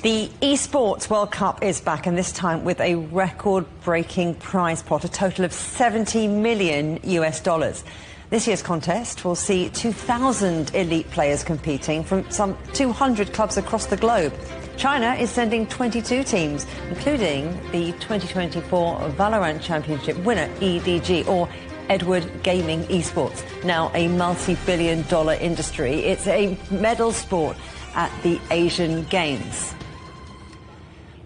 The Esports World Cup is back, and this time with a record-breaking prize pot, a total of $70 million. This year's contest will see 2,000 elite players competing from some 200 clubs across the globe. China is sending 22 teams, including the 2024 Valorant Championship winner, EDG, or Edward Gaming Esports, now a multi-billion-dollar industry. It's a medal sport at the Asian Games.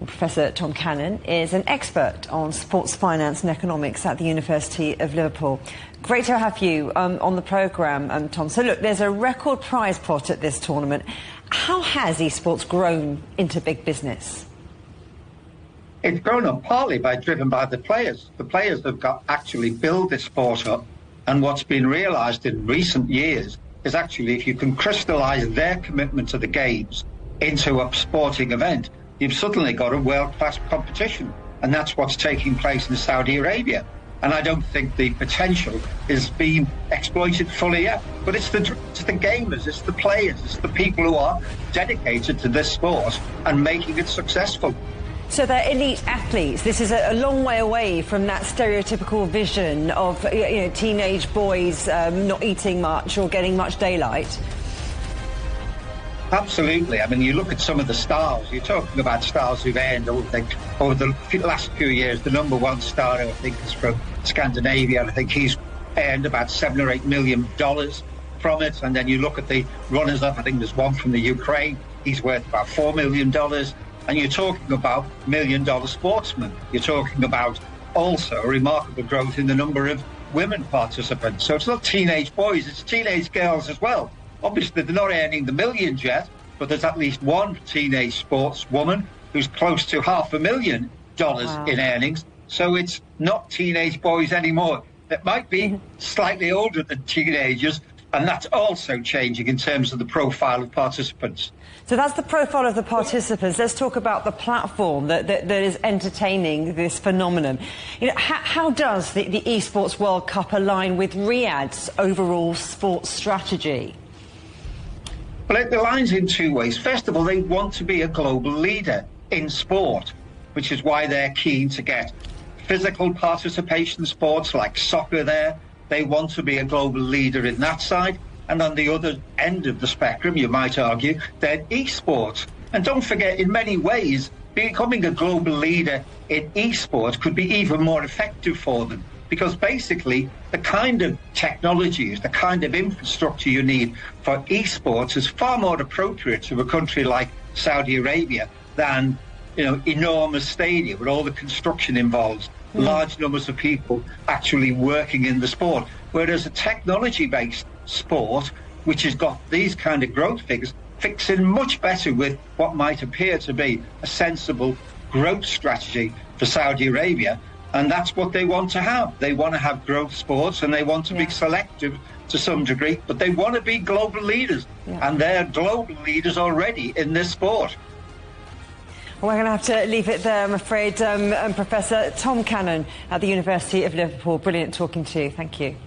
Professor Tom Cannon is an expert on sports finance and economics at the University of Liverpool. Great to have you on the programme, Tom. So look, there's a record prize pot at this tournament. How has esports grown into big business? It's grown up partly driven by the players. The players have actually built this sport up, and what's been realised in recent years is actually if you can crystallise their commitment to the games into a sporting event, you've suddenly got a world-class competition, and that's what's taking place in Saudi Arabia. And I don't think the potential is being exploited fully yet. But it's the gamers, it's the players, it's the people who are dedicated to this sport and making it successful. So they're elite athletes. This is a long way away from that stereotypical vision of teenage boys not eating much or getting much daylight. Absolutely. I mean, you look at some of the stars. You're talking about stars who've earned, over the last few years, the #1 star, I think, is from Scandinavia. I think he's earned about $7 or $8 million from it. And then you look at the runners-up. I think there's one from the Ukraine. He's worth about $4 million. And you're talking about million-dollar sportsmen. You're talking about also a remarkable growth in the number of women participants. So it's not teenage boys, it's teenage girls as well. Obviously, they're not earning the millions yet, but there's at least one teenage sportswoman who's close to $500,000 in earnings. So it's not teenage boys anymore. It might be slightly older than teenagers, and that's also changing in terms of the profile of participants. So that's the profile of the participants. Let's talk about the platform that is entertaining this phenomenon. How does the Esports World Cup align with Riyadh's overall sports strategy? Well, it aligns in two ways. First of all, they want to be a global leader in sport, which is why they're keen to get physical participation sports like soccer there. They want to be a global leader in that side. And on the other end of the spectrum, you might argue, they're esports. And don't forget, in many ways, becoming a global leader in esports could be even more effective for them. Because basically, the kind of technologies, the kind of infrastructure you need for esports is far more appropriate to a country like Saudi Arabia than, enormous stadia with all the construction involved, large numbers of people actually working in the sport. Whereas a technology-based sport, which has got these kind of growth figures, fits in much better with what might appear to be a sensible growth strategy for Saudi Arabia. And that's what they want to have. They want to have growth sports, and they want to be selective to some degree, but they want to be global leaders. And they're global leaders already in this sport. Well, we're going to have to leave it there, I'm afraid. Professor Tom Cannon at the University of Liverpool, brilliant talking to you. Thank you.